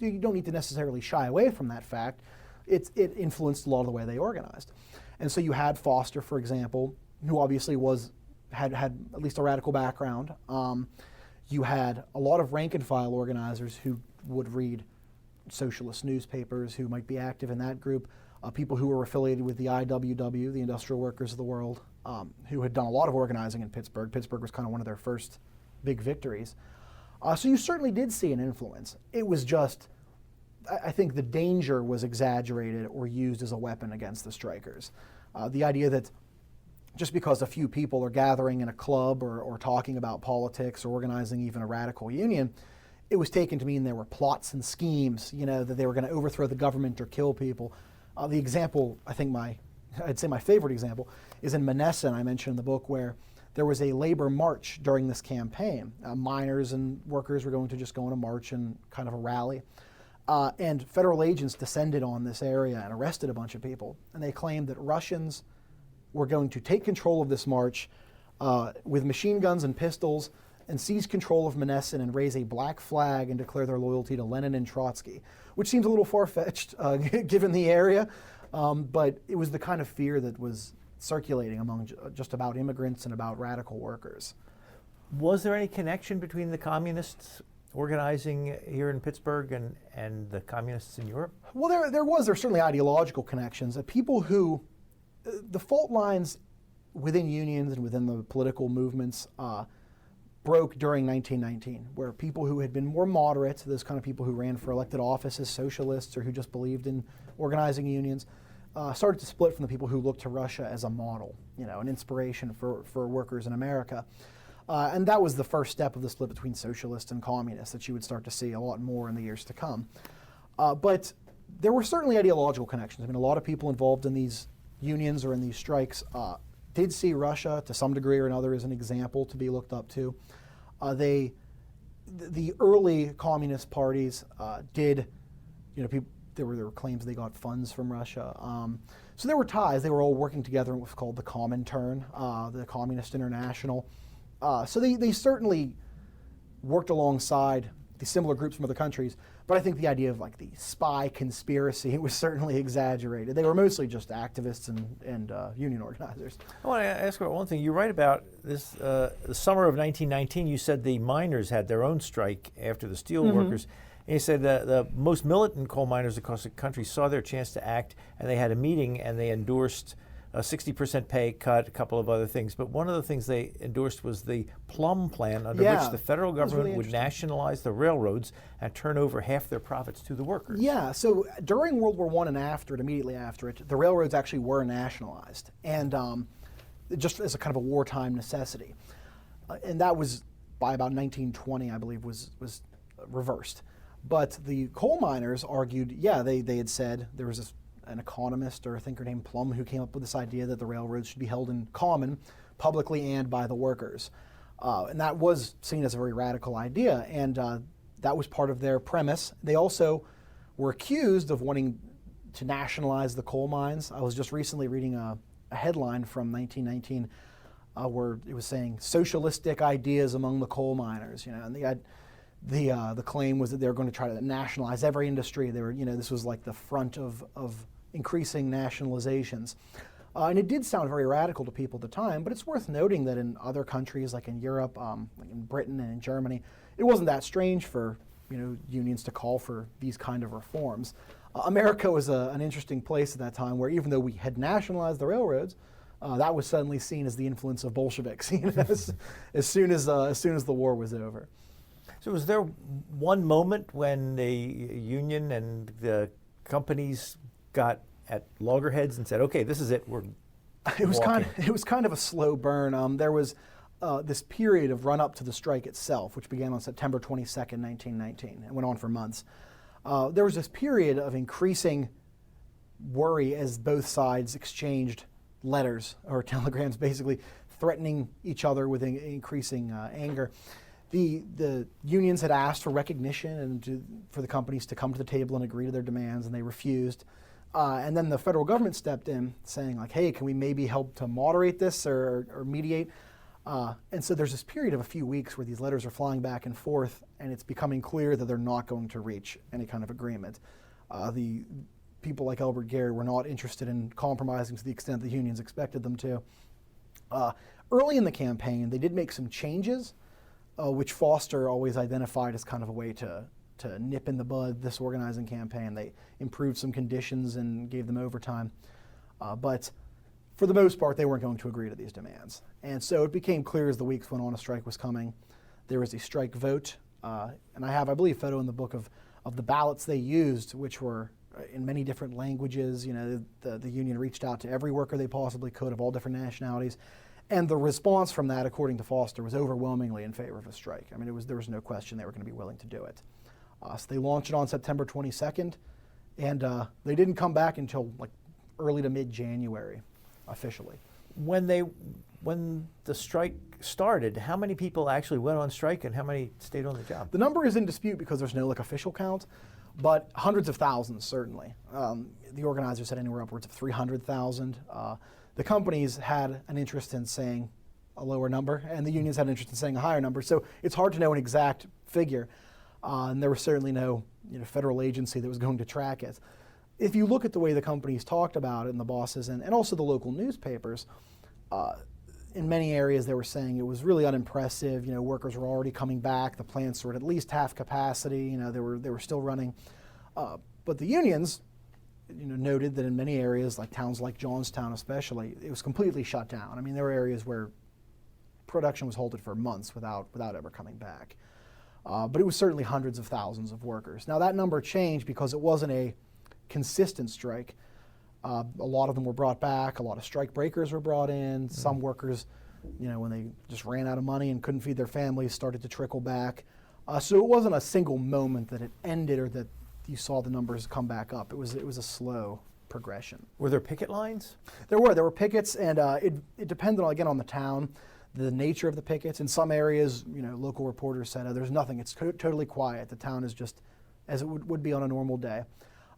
you don't need to necessarily shy away from that fact. It influenced a lot of the way they organized. And so you had Foster, for example, who obviously had at least a radical background. You had a lot of rank and file organizers who would read socialist newspapers, who might be active in that group, people who were affiliated with the IWW, the Industrial Workers of the World, who had done a lot of organizing in Pittsburgh. Pittsburgh was kind of one of their first big victories. So you certainly did see an influence. It was just, I think the danger was exaggerated or used as a weapon against the strikers. The idea that just because a few people are gathering in a club or talking about politics or organizing even a radical union, it was taken to mean there were plots and schemes, that they were going to overthrow the government or kill people. The example, I'd say my favorite example, is in Monessen, I mentioned in the book, where there was a labor march during this campaign. Miners and workers were going to just go on a march and kind of a rally. And federal agents descended on this area and arrested a bunch of people. And they claimed that Russians were going to take control of this march with machine guns and pistols and seize control of Monessen and raise a black flag and declare their loyalty to Lenin and Trotsky, which seems a little far-fetched given the area, but it was the kind of fear that was circulating among just about immigrants and about radical workers. Was there any connection between the communists organizing here in Pittsburgh and the communists in Europe? Well, there were certainly ideological connections. People who, the fault lines within unions and within the political movements broke during 1919, where people who had been more moderate, those kind of people who ran for elected office as socialists or who just believed in organizing unions, started to split from the people who looked to Russia as a model, an inspiration for workers in America. And that was the first step of the split between socialists and communists that you would start to see a lot more in the years to come. But there were certainly ideological connections. I mean, a lot of people involved in these unions or in these strikes did see Russia to some degree or another as an example to be looked up to. The early communist parties did, there were claims they got funds from Russia. So there were ties. They were all working together in what's called the Comintern, the Communist International. So they certainly worked alongside the similar groups from other countries, but I think the idea of like the spy conspiracy was certainly exaggerated. They were mostly just activists and union organizers. I want to ask about one thing. You write about this, the summer of 1919, you said the miners had their own strike after the steel workers. And you said the most militant coal miners across the country saw their chance to act, and they had a meeting and they endorsed a 60% pay cut, a couple of other things. But one of the things they endorsed was the Plum Plan, under which the federal government would nationalize the railroads and turn over half their profits to the workers. Yeah, so during World War I and after it, immediately after it, the railroads actually were nationalized, and just as a kind of a wartime necessity. And that was, by about 1920, I believe, was reversed. But the coal miners argued, they had said, there was an economist or a thinker named Plum who came up with this idea that the railroads should be held in common, publicly and by the workers. And that was seen as a very radical idea, and that was part of their premise. They also were accused of wanting to nationalize the coal mines. I was just recently reading a headline from 1919 where it was saying socialistic ideas among the coal miners, and the claim was that they were going to try to nationalize every industry. They were, this was like the front of increasing nationalizations. And it did sound very radical to people at the time, but it's worth noting that in other countries, like in Europe, like in Britain and in Germany, it wasn't that strange for unions to call for these kind of reforms. America was an interesting place at that time, where even though we had nationalized the railroads, that was suddenly seen as the influence of Bolsheviks as soon as the war was over. So was there one moment when the union and the companies got at loggerheads and said, "Okay, this is it. It was kind of a slow burn. There was this period of run up to the strike itself, which began on September 22nd, 1919, and went on for months. There was this period of increasing worry as both sides exchanged letters or telegrams, basically threatening each other with increasing anger. The unions had asked for recognition and for the companies to come to the table and agree to their demands, and they refused. And then the federal government stepped in, saying like, "Hey, can we maybe help to moderate this or mediate?" And so there's this period of a few weeks where these letters are flying back and forth, and it's becoming clear that they're not going to reach any kind of agreement. The people like Albert Gary were not interested in compromising to the extent the unions expected them to. Early in the campaign, they did make some changes, which Foster always identified as kind of a way to nip in the bud this organizing campaign. They improved some conditions and gave them overtime. But for the most part, they weren't going to agree to these demands. And so it became clear as the weeks went on a strike was coming. There was a strike vote. And I have, I believe, a photo in the book of the ballots they used, which were in many different languages. The union reached out to every worker they possibly could of all different nationalities. And the response from that, according to Foster, was overwhelmingly in favor of a strike. I mean, there was no question they were going to be willing to do it. So they launched it on September 22nd, and they didn't come back until like early to mid-January, officially. When the strike started, how many people actually went on strike and how many stayed on the job? The number is in dispute because there's no like official count, but hundreds of thousands certainly. The organizers said anywhere upwards of 300,000. The companies had an interest in saying a lower number, and the unions had an interest in saying a higher number. So it's hard to know an exact figure, and there was certainly no federal agency that was going to track it. If you look at the way the companies talked about it, and the bosses, and also the local newspapers, in many areas they were saying it was really unimpressive. Workers were already coming back. The plants were at least half capacity. They were still running. But the unions, noted that in many areas, like towns like Johnstown especially, it was completely shut down. I mean, there were areas where production was halted for months without ever coming back. But it was certainly hundreds of thousands of workers. Now that number changed because it wasn't a consistent strike. A lot of them were brought back. A lot of strike breakers were brought in. Some workers, when they just ran out of money and couldn't feed their families, started to trickle back. So it wasn't a single moment that it ended or that you saw the numbers come back up. It was a slow progression. Were there picket lines? There were pickets, and it depended on the town, the nature of the pickets. In some areas, local reporters said, there's nothing. It's totally quiet. The town is just as it would be on a normal day.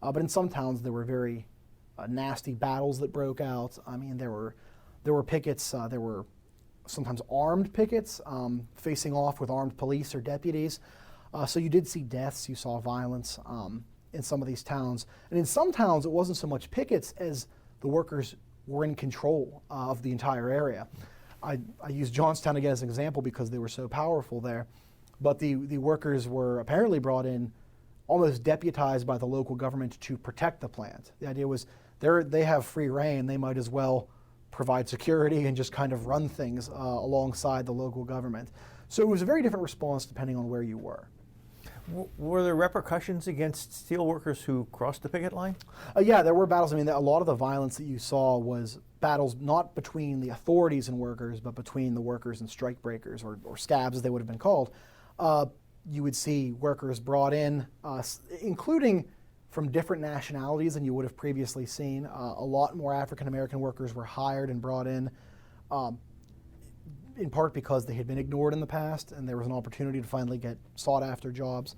But in some towns, there were very nasty battles that broke out. I mean, there were pickets. There were sometimes armed pickets facing off with armed police or deputies. So you did see deaths. You saw violence in some of these towns. And in some towns, it wasn't so much pickets as the workers were in control of the entire area. I use Johnstown again as an example because they were so powerful there. But the workers were apparently brought in almost deputized by the local government to protect the plant. The idea was they have free reign. They might as well provide security and just kind of run things alongside the local government. So it was a very different response depending on where you were. Were there repercussions against steel workers who crossed the picket line? Yeah, there were battles. I mean, a lot of the violence that you saw was battles not between the authorities and workers, but between the workers and strike breakers, or scabs as they would have been called. You would see workers brought in, including from different nationalities than you would have previously seen. A lot more African-American workers were hired and brought in part because they had been ignored in the past and there was an opportunity to finally get sought-after jobs.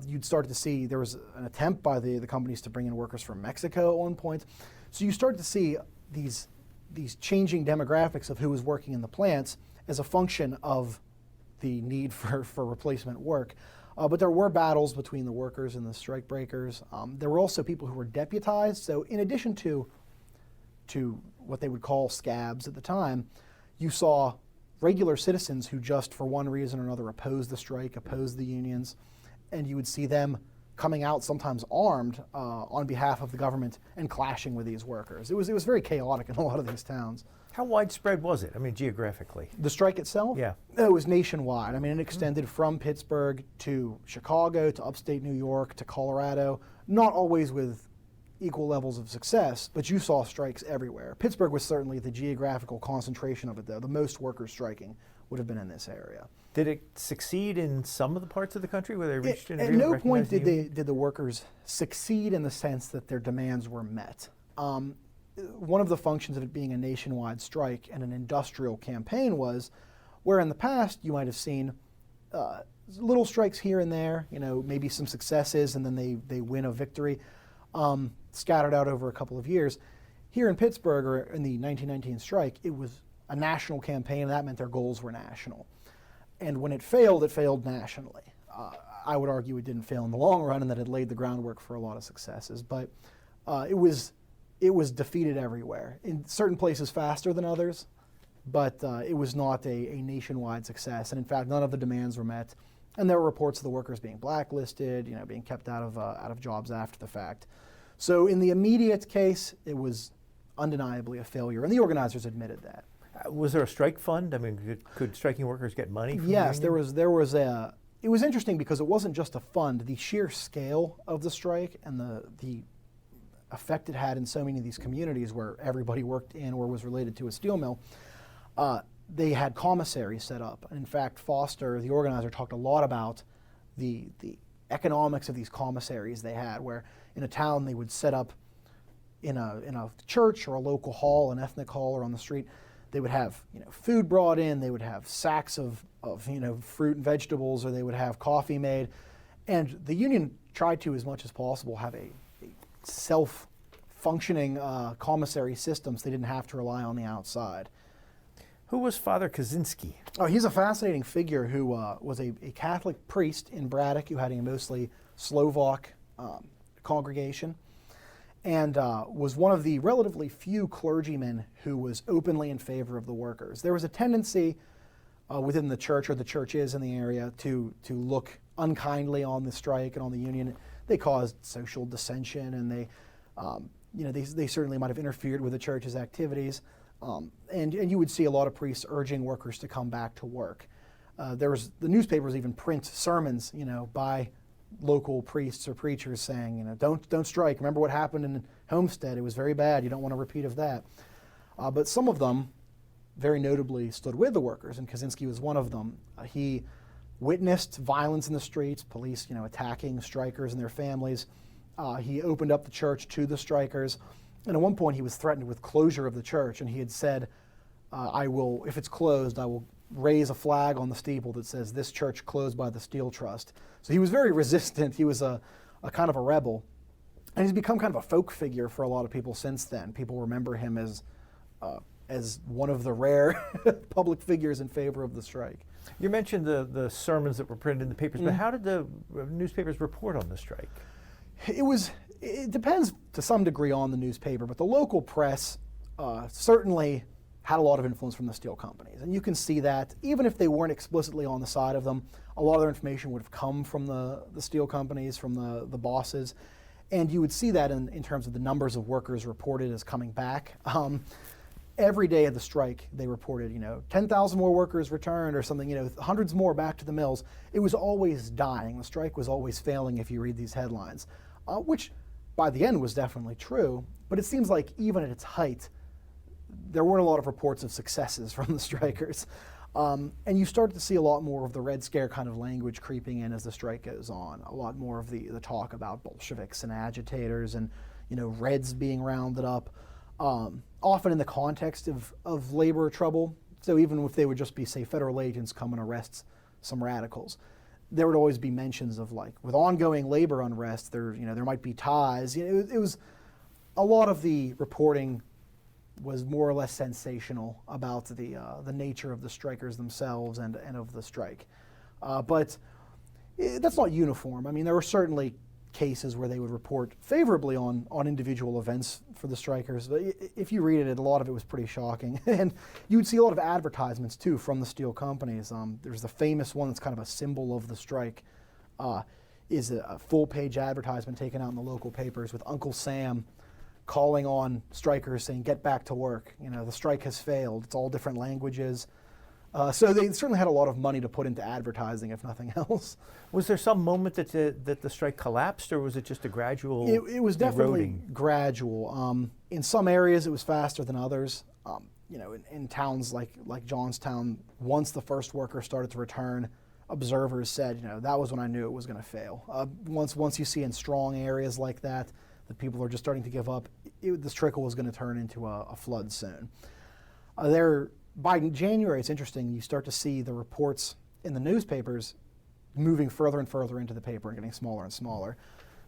You'd start to see there was an attempt by the companies to bring in workers from Mexico at one point. So you start to see these changing demographics of who was working in the plants as a function of the need for replacement work. But there were battles between the workers and the strike breakers. There were also people who were deputized. So in addition to what they would call scabs at the time, you saw regular citizens who just for one reason or another opposed the strike, opposed the unions, and you would see them coming out sometimes armed on behalf of the government and clashing with these workers. It was very chaotic in a lot of these towns. How widespread was it? I mean, geographically. The strike itself? Yeah. It was nationwide. I mean, it extended from Pittsburgh to Chicago to upstate New York to Colorado, not always with equal levels of success, but you saw strikes everywhere. Pittsburgh was certainly the geographical concentration of it, though. The most workers striking would have been in this area. Did it succeed in some of the parts of the country where they reached an At agreement? no point did the workers succeed in the sense that their demands were met. One of the functions of it being a nationwide strike and an industrial campaign was, where in the past you might have seen little strikes here and there, maybe some successes, and then they win a victory, scattered out over a couple of years. Here in Pittsburgh, or in the 1919 strike, it was a national campaign, and that meant their goals were national. And when it failed nationally. I would argue it didn't fail in the long run and that it laid the groundwork for a lot of successes. But it was defeated everywhere. In certain places faster than others, but it was not a nationwide success. And in fact, none of the demands were met. And there were reports of the workers being blacklisted, being kept out of jobs after the fact. So in the immediate case, it was undeniably a failure, and the organizers admitted that. Was there a strike fund? I mean, could striking workers get money from Yes, the union? there was a. It was interesting because it wasn't just a fund. The sheer scale of the strike and the effect it had in so many of these communities where everybody worked in or was related to a steel mill, they had commissaries set up. In fact, Foster, the organizer, talked a lot about the economics of these commissaries they had, where in a town they would set up in a church or a local hall, an ethnic hall, or on the street. They would have food brought in. They would have sacks of fruit and vegetables, or they would have coffee made. And the union tried to, as much as possible, have a self-functioning commissary system, so they didn't have to rely on the outside. Who was Father Kaczynski? Oh, he's a fascinating figure who was a Catholic priest in Braddock who had a mostly Slovak congregation, and was one of the relatively few clergymen who was openly in favor of the workers. There was a tendency within the church, or the church is in the area, to look unkindly on the strike and on the union. They caused social dissension, and they certainly might have interfered with the church's activities. And you would see a lot of priests urging workers to come back to work. The newspapers even print sermons, by local priests or preachers saying, don't strike. Remember what happened in Homestead? It was very bad. You don't want a repeat of that. But some of them, very notably, stood with the workers, and Kaczynski was one of them. He witnessed violence in the streets, police, attacking strikers and their families. He opened up the church to the strikers. And at one point, he was threatened with closure of the church, and he had said, if it's closed, I will raise a flag on the steeple that says, "This church closed by the Steel Trust." So he was very resistant. He was a kind of a rebel. And he's become kind of a folk figure for a lot of people since then. People remember him as one of the rare public figures in favor of the strike. You mentioned the sermons that were printed in the papers, but how did the newspapers report on the strike? It depends to some degree on the newspaper, but the local press certainly had a lot of influence from the steel companies. And you can see that even if they weren't explicitly on the side of them, a lot of their information would have come from the steel companies, from the bosses. And you would see that in terms of the numbers of workers reported as coming back. Every day of the strike, they reported, 10,000 more workers returned or something, hundreds more back to the mills. It was always dying. The strike was always failing if you read these headlines, which by the end was definitely true. But it seems like even at its height, there weren't a lot of reports of successes from the strikers. And you start to see a lot more of the Red Scare kind of language creeping in as the strike goes on. A lot more of the talk about Bolsheviks and agitators and, Reds being rounded up. Often in the context of labor trouble. So even if they would just be, say, federal agents come and arrest some radicals, there would always be mentions of, like, with ongoing labor unrest, there might be ties. It was a lot of the reporting was more or less sensational about the nature of the strikers themselves and of the strike. But that's not uniform. I mean, there were certainly cases where they would report favorably on individual events for the strikers. But if you read it, a lot of it was pretty shocking. And you would see a lot of advertisements, too, from the steel companies. There's the famous one that's kind of a symbol of the strike, is a full-page advertisement taken out in the local papers with Uncle Sam calling on strikers saying, "Get back to work. The strike has failed." It's all different languages. So they certainly had a lot of money to put into advertising, if nothing else. Was there some moment that the strike collapsed, or was it just a gradual It was definitely eroding? Gradual. In some areas, it was faster than others. In towns like Johnstown, once the first workers started to return, observers said, that was when I knew it was going to fail. Once you see in strong areas like that people are just starting to give up, this trickle was going to turn into a flood soon. By January, it's interesting, you start to see the reports in the newspapers moving further and further into the paper and getting smaller and smaller.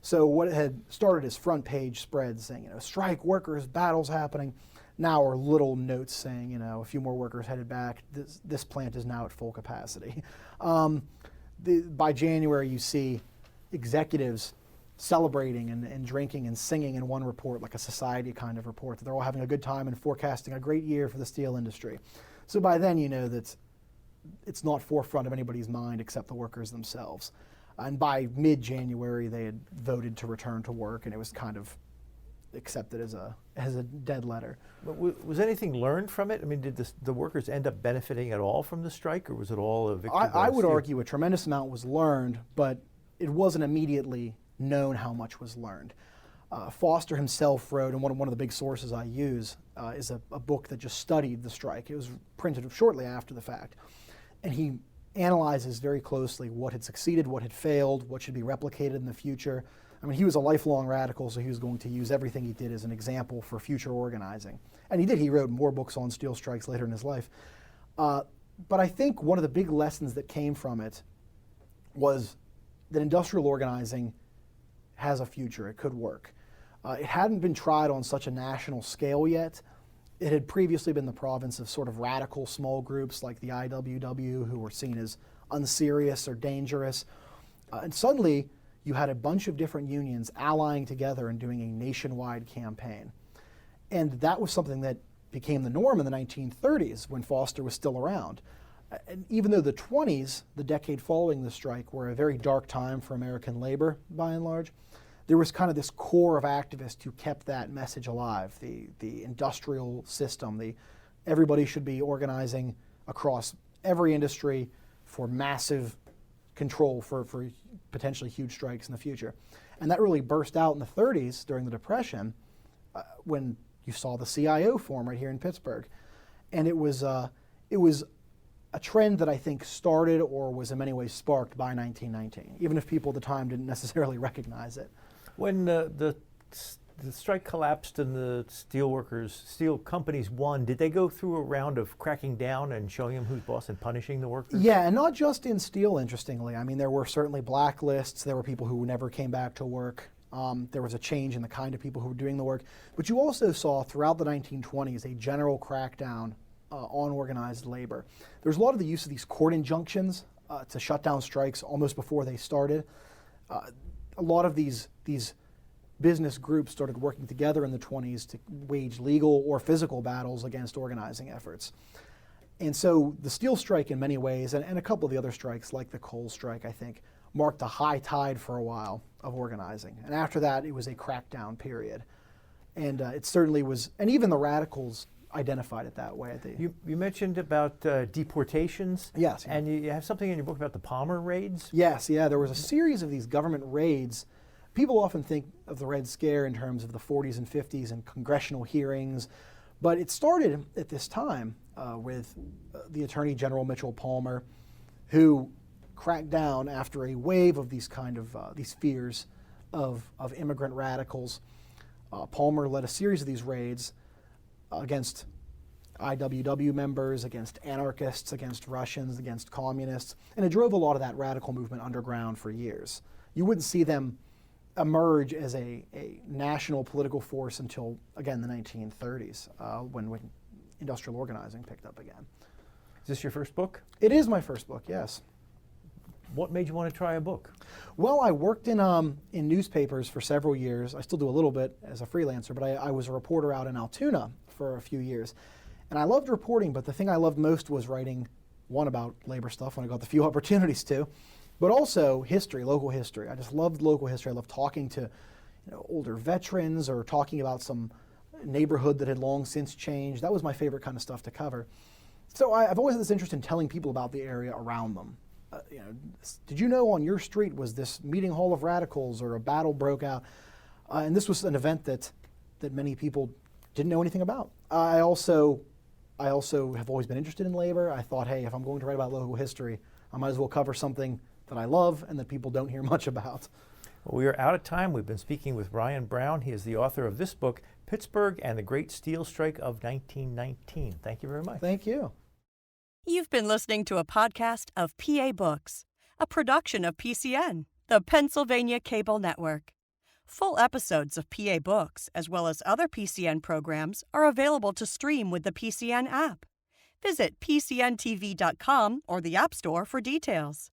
So what had started as front page spreads saying, strike, workers, battles happening, now are little notes saying, a few more workers headed back, this plant is now at full capacity. By January, you see executives celebrating and drinking and singing in one report, like a society kind of report, that they're all having a good time and forecasting a great year for the steel industry. So by then you know that it's not forefront of anybody's mind except the workers themselves. And by mid-January they had voted to return to work, and it was kind of accepted as a dead letter. But was anything learned from it? I mean, did the workers end up benefiting at all from the strike, or was it all a victory? I would argue a tremendous amount was learned, but it wasn't immediately known how much was learned. Foster himself wrote, and one of the big sources I use is a book that just studied the strike. It was printed shortly after the fact. And he analyzes very closely what had succeeded, what had failed, what should be replicated in the future. I mean, he was a lifelong radical, so he was going to use everything he did as an example for future organizing. And he did. He wrote more books on steel strikes later in his life. But I think one of the big lessons that came from it was that industrial organizing has a future. It could work. It hadn't been tried on such a national scale yet. It had previously been the province of sort of radical small groups like the IWW, who were seen as unserious or dangerous. And suddenly, you had a bunch of different unions allying together and doing a nationwide campaign. And that was something that became the norm in the 1930s when Foster was still around. And even though the 20s, the decade following the strike, were a very dark time for American labor, by and large, there was kind of this core of activists who kept that message alive, the industrial system, everybody should be organizing across every industry for massive control for potentially huge strikes in the future. And that really burst out in the 30s during the Depression when you saw the CIO form right here in Pittsburgh. And it was a trend that I think started or was in many ways sparked by 1919, even if people at the time didn't necessarily recognize it. When the strike collapsed and the steel companies won, did they go through a round of cracking down and showing them who's boss and punishing the workers? Yeah, and not just in steel, interestingly. I mean, there were certainly blacklists. There were people who never came back to work. There was a change in the kind of people who were doing the work. But you also saw throughout the 1920s a general crackdown on organized labor. There was a lot of the use of these court injunctions to shut down strikes almost before they started. A lot of these business groups started working together in the 20s to wage legal or physical battles against organizing efforts. And so the steel strike in many ways, and a couple of the other strikes like the coal strike, I think, marked a high tide for a while of organizing. And after that, it was a crackdown period. And it certainly was, and even the radicals identified it that way. You mentioned about deportations. Yes. And you have something in your book about the Palmer raids? Yes, yeah. There was a series of these government raids. People often think of the Red Scare in terms of the 40s and 50s and congressional hearings, but it started at this time with the Attorney General Mitchell Palmer, who cracked down after a wave of these kind of these fears of immigrant radicals. Palmer led a series of these raids against IWW members, against anarchists, against Russians, against communists, and it drove a lot of that radical movement underground for years. You wouldn't see them emerge as a national political force until, again, the 1930s, when industrial organizing picked up again. Is this your first book? It is my first book, yes. What made you want to try a book? Well, I worked in newspapers for several years. I still do a little bit as a freelancer, but I was a reporter out in Altoona for a few years. And I loved reporting, but the thing I loved most was writing, one, about labor stuff when I got the few opportunities to, but also history, local history. I just loved local history. I loved talking to older veterans or talking about some neighborhood that had long since changed. That was my favorite kind of stuff to cover. So I've always had this interest in telling people about the area around them. Did you know on your street was this meeting hall of radicals or a battle broke out? And this was an event that many people didn't know anything about. I also have always been interested in labor. I thought, hey, if I'm going to write about local history, I might as well cover something that I love and that people don't hear much about. Well, we are out of time. We've been speaking with Ryan Brown. He is the author of this book, Pittsburgh and the Great Steel Strike of 1919. Thank you very much. Thank you. You've been listening to a podcast of PA Books, a production of PCN, the Pennsylvania Cable Network. Full episodes of PA Books, as well as other PCN programs, are available to stream with the PCN app. Visit PCNTV.com or the App Store for details.